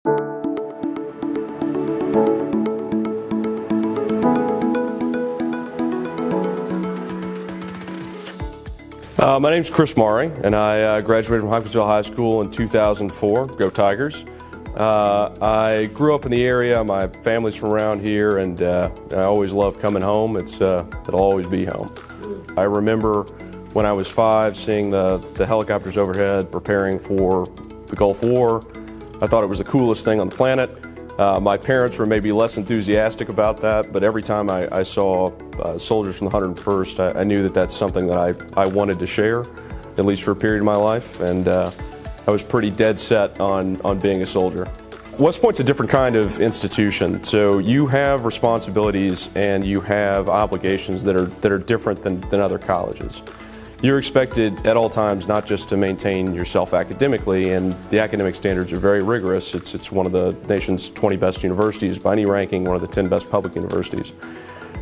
My name's Chris Mahre, and I graduated from Hopkinsville High School in 2004. Go Tigers! I grew up in the area. My family's from around here, and I always love coming home. It'll always be home. I remember when I was 5 seeing the helicopters overhead preparing for the Gulf War. I thought it was the coolest thing on the planet. My parents were maybe less enthusiastic about that, but every time I saw soldiers from the 101st, I knew that that's something that I wanted to share, at least for a period of my life, and I was pretty dead set on being a soldier. West Point's a different kind of institution, so you have responsibilities and you have obligations that are different than other colleges. You're expected at all times not just to maintain yourself academically, and the academic standards are very rigorous. It's one of the nation's 20 best universities by any ranking, one of the 10 best public universities.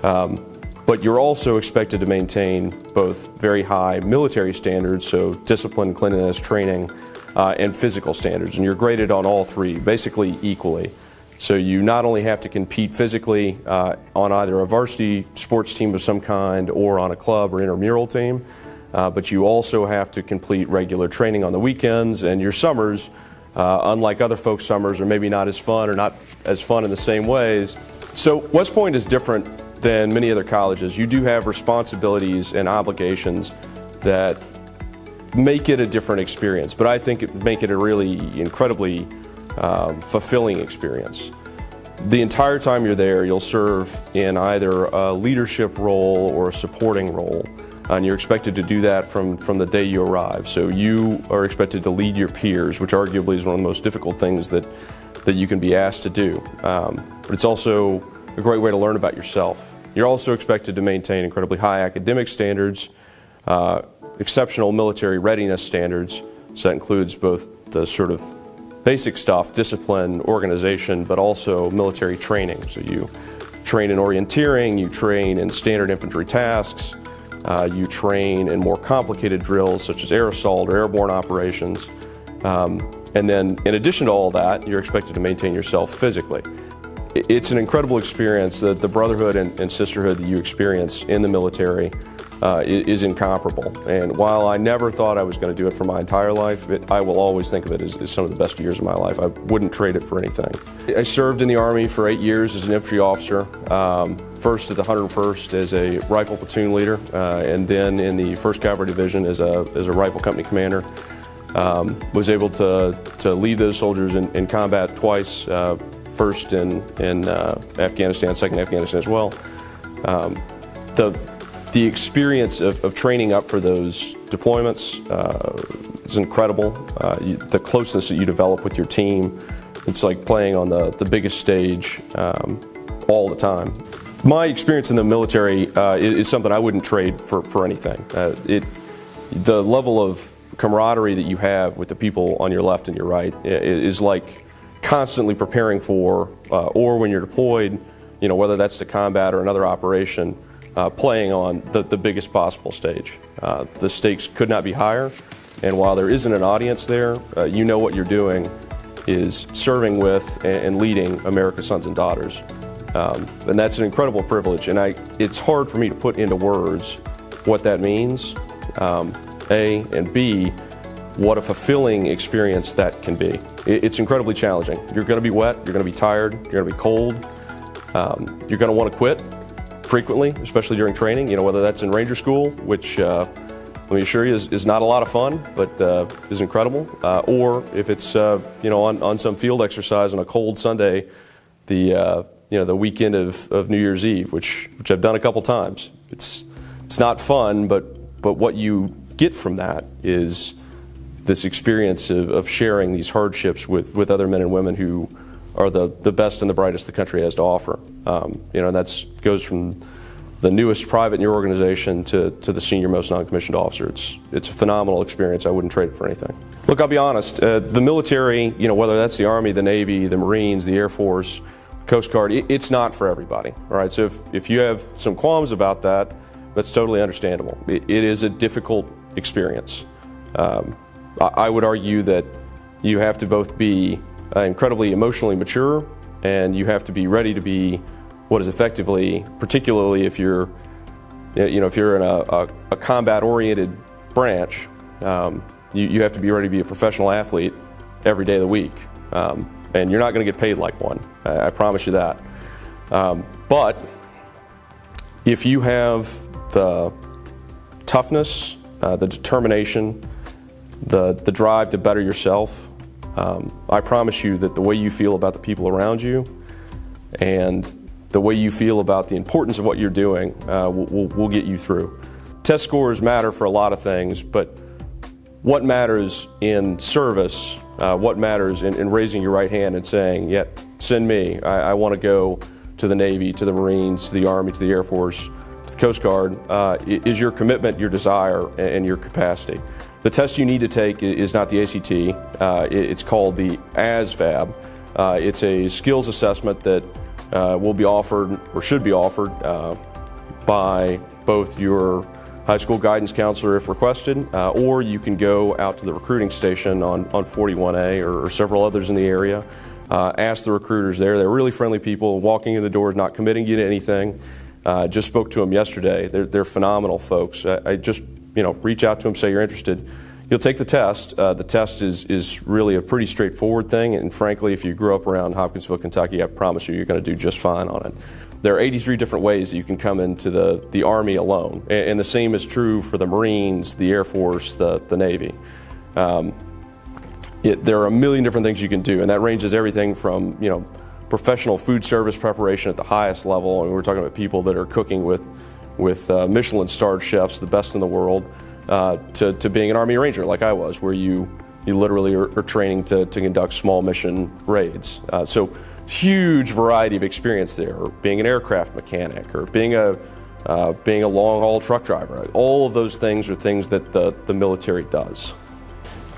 But you're also expected to maintain both very high military standards, so discipline, cleanliness, training, and physical standards, and you're graded on all three, basically equally. So you not only have to compete physically on either a varsity sports team of some kind or on a club or intramural team, but you also have to complete regular training on the weekends, and your summers, unlike other folks' summers, are maybe not as fun or not as fun in the same ways. So West Point is different than many other colleges. You do have responsibilities and obligations that make it a different experience, but I think it make it a really incredibly fulfilling experience. The entire time you're there, you'll serve in either a leadership role or a supporting role. And you're expected to do that from the day you arrive. So you are expected to lead your peers, which arguably is one of the most difficult things that you can be asked to do. But it's also a great way to learn about yourself. You're also expected to maintain incredibly high academic standards, exceptional military readiness standards. So that includes both the sort of basic stuff, discipline, organization, but also military training. So you train in orienteering, you train in standard infantry tasks, you train in more complicated drills such as air assault or airborne operations. And then in addition to all that, you're expected to maintain yourself physically. It's an incredible experience. The brotherhood and sisterhood that you experience in the military is incomparable. And while I never thought I was going to do it for my entire life, I will always think of it as some of the best years of my life. I wouldn't trade it for anything. I served in the Army for 8 years as an infantry officer, first at the 101st as a rifle platoon leader, and then in the 1st Cavalry Division as a rifle company commander. Was able to lead those soldiers in combat twice, first in Afghanistan, second in Afghanistan as well. The experience of training up for those deployments is incredible. The closeness that you develop with your team, it's like playing on the biggest stage all the time. My experience in the military is something I wouldn't trade for anything. The level of camaraderie that you have with the people on your left and your right is like constantly preparing for, or when you're deployed, whether that's to combat or another operation, playing on the biggest possible stage. The stakes could not be higher, and while there isn't an audience there, you know what you're doing is serving with and leading America's sons and daughters. And that's an incredible privilege, and it's hard for me to put into words what that means, A, and B, what a fulfilling experience that can be. It's incredibly challenging. You're going to be wet, you're going to be tired, you're going to be cold, you're going to want to quit frequently, especially during training, whether that's in Ranger School, which let me assure you is not a lot of fun, but is incredible, or if it's on some field exercise on a cold Sunday, the weekend of New Year's Eve, which I've done a couple times. It's not fun, but what you get from that is this experience of sharing these hardships with other men and women who are the best and the brightest the country has to offer. That goes from the newest private in your organization to the senior most non-commissioned officer. It's a phenomenal experience. I wouldn't trade it for anything. Look, I'll be honest, the military, whether that's the Army, the Navy, the Marines, the Air Force, Coast Guard, it's not for everybody. All right, so if you have some qualms about that, that's totally understandable. It is a difficult experience. I would argue that you have to both be incredibly emotionally mature, and you have to be ready to be what is effectively, particularly if you're, if you're in a combat-oriented branch, you have to be ready to be a professional athlete every day of the week, and you're not going to get paid like one. I promise you that. But if you have the toughness, the determination, the drive to better yourself, I promise you that the way you feel about the people around you and the way you feel about the importance of what you're doing will get you through. Test scores matter for a lot of things, but what matters in service, what matters in raising your right hand and saying, yeah, send me, I want to go to the Navy, to the Marines, to the Army, to the Air Force, to the Coast Guard, is your commitment, your desire, and your capacity. The test you need to take is not the ACT, it's called the ASVAB. It's a skills assessment that will be offered, or should be offered, by both your high school guidance counselor if requested, or you can go out to the recruiting station on 41A or several others in the area. Ask the recruiters there. They're really friendly people, walking in the doors, not committing you to anything. Just spoke to them yesterday. They're phenomenal folks. I just, reach out to them, say you're interested. You'll take the test. The test is really a pretty straightforward thing, and frankly, if you grew up around Hopkinsville, Kentucky, I promise you, you're going to do just fine on it. There are 83 different ways that you can come into the Army alone, and the same is true for the Marines, the Air Force, the Navy. There are a million different things you can do, and that ranges everything from professional food service preparation at the highest level, and we're talking about people that are cooking with Michelin-starred chefs, the best in the world, to being an Army Ranger like I was, where you literally are training to conduct small mission raids. So huge variety of experience there, or being an aircraft mechanic, or being a long-haul truck driver. All of those things are things that the military does.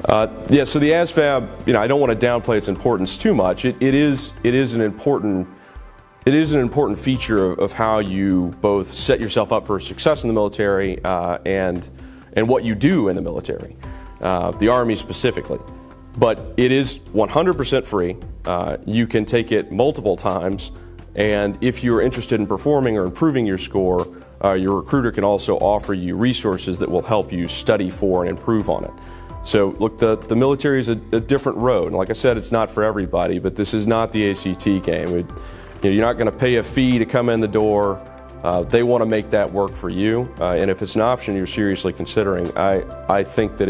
So the ASVAB, I don't want to downplay its importance too much. It is an important feature of how you both set yourself up for success in the military and what you do in the military, the Army specifically. But it is 100% free. You can take it multiple times, and if you're interested in performing or improving your score, your recruiter can also offer you resources that will help you study for and improve on it. So look, the military is a different road, and like I said, it's not for everybody, but this is not the ACT game. You're not going to pay a fee to come in the door. They want to make that work for you, and if it's an option you're seriously considering, I think that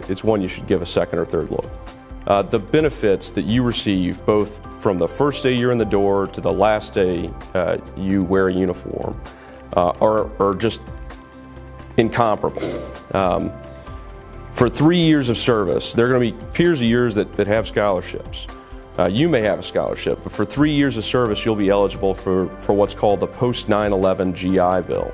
it's one you should give a second or third look. The benefits that you receive, both from the first day you're in the door to the last day you wear a uniform, are just incomparable. For 3 years of service, there are going to be peers of yours that have scholarships. You may have a scholarship, but for 3 years of service, you'll be eligible for what's called the post 9/11 GI Bill.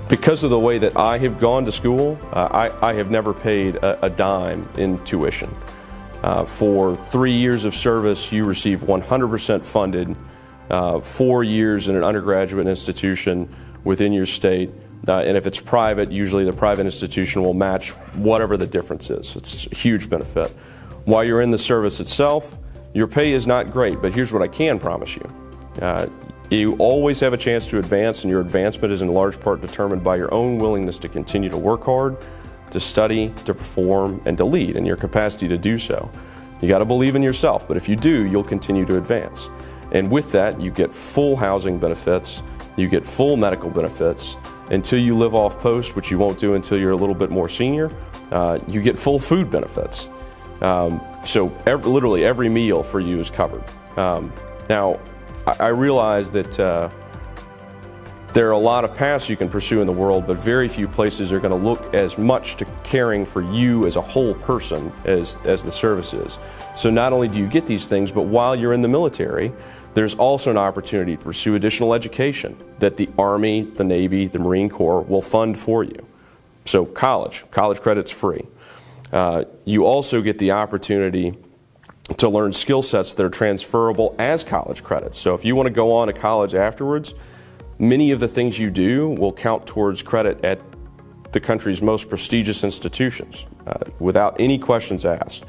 Because of the way that I have gone to school, I have never paid a dime in tuition. For 3 years of service, you receive 100% funded, 4 years in an undergraduate institution within your state. And if it's private, usually the private institution will match whatever the difference is. It's a huge benefit. While you're in the service itself, your pay is not great, but here's what I can promise you. You always have a chance to advance, and your advancement is in large part determined by your own willingness to continue to work hard, to study, to perform, and to lead, and your capacity to do so. You got to believe in yourself, but if you do, you'll continue to advance. And with that, you get full housing benefits, you get full medical benefits. Until you live off post, which you won't do until you're a little bit more senior, you get full food benefits. So literally every meal for you is covered. Now, I realize that there are a lot of paths you can pursue in the world, but very few places are going to look as much to caring for you as a whole person as the service is. So not only do you get these things, but while you're in the military, there's also an opportunity to pursue additional education that the Army, the Navy, the Marine Corps will fund for you. So college credit's free. You also get the opportunity to learn skill sets that are transferable as college credits. So if you want to go on to college afterwards, many of the things you do will count towards credit at the country's most prestigious institutions, without any questions asked.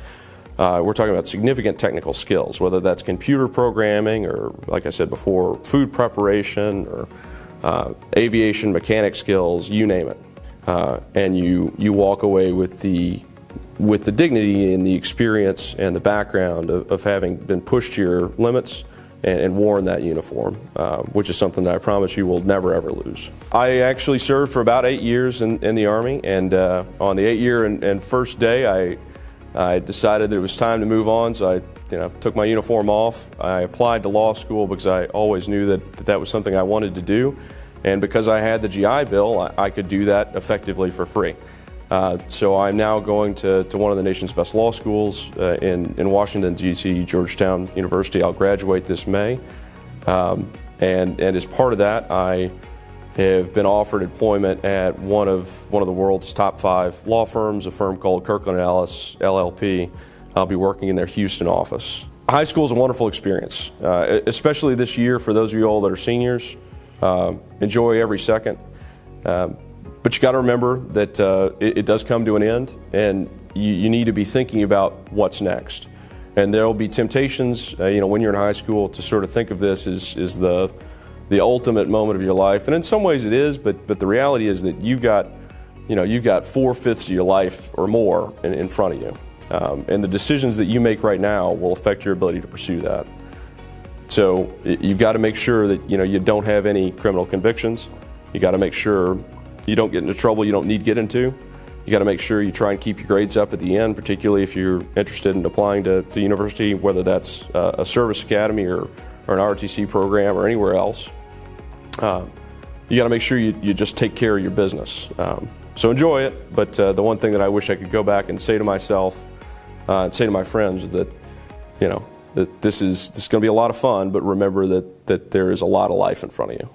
we're talking about significant technical skills, whether that's computer programming or, like I said before, food preparation or aviation mechanic skills, you name it. And you walk away with the dignity and the experience and the background of having been pushed to your limits and worn that uniform, which is something that I promise you will never ever lose. I actually served for about 8 years in the Army, and on the 8-year and first day I decided that it was time to move on, so I took my uniform off. I applied to law school because I always knew that was something I wanted to do, and because I had the GI Bill, I could do that effectively for free. So I'm now going to one of the nation's best law schools in Washington, D.C., Georgetown University. I'll graduate this May, and as part of that, I have been offered employment at one of the world's top 5 law firms, a firm called Kirkland & Ellis, LLP. I'll be working in their Houston office. High school is a wonderful experience, especially this year for those of you all that are seniors. Enjoy every second. But you got to remember that it does come to an end, and you need to be thinking about what's next. And there will be temptations, when you're in high school, to sort of think of this as the ultimate moment of your life. And in some ways it is, but the reality is that you've got 4/5 of your life or more in front of you. And the decisions that you make right now will affect your ability to pursue that. So you've got to make sure that you don't have any criminal convictions. You got to make sure you don't get into trouble you don't need to get into. You got to make sure you try and keep your grades up at the end, particularly if you're interested in applying to university, whether that's a service academy or an ROTC program or anywhere else. You got to make sure you just take care of your business. So enjoy it, but the one thing that I wish I could go back and say to myself and say to my friends is that, that this is going to be a lot of fun, but remember that there is a lot of life in front of you.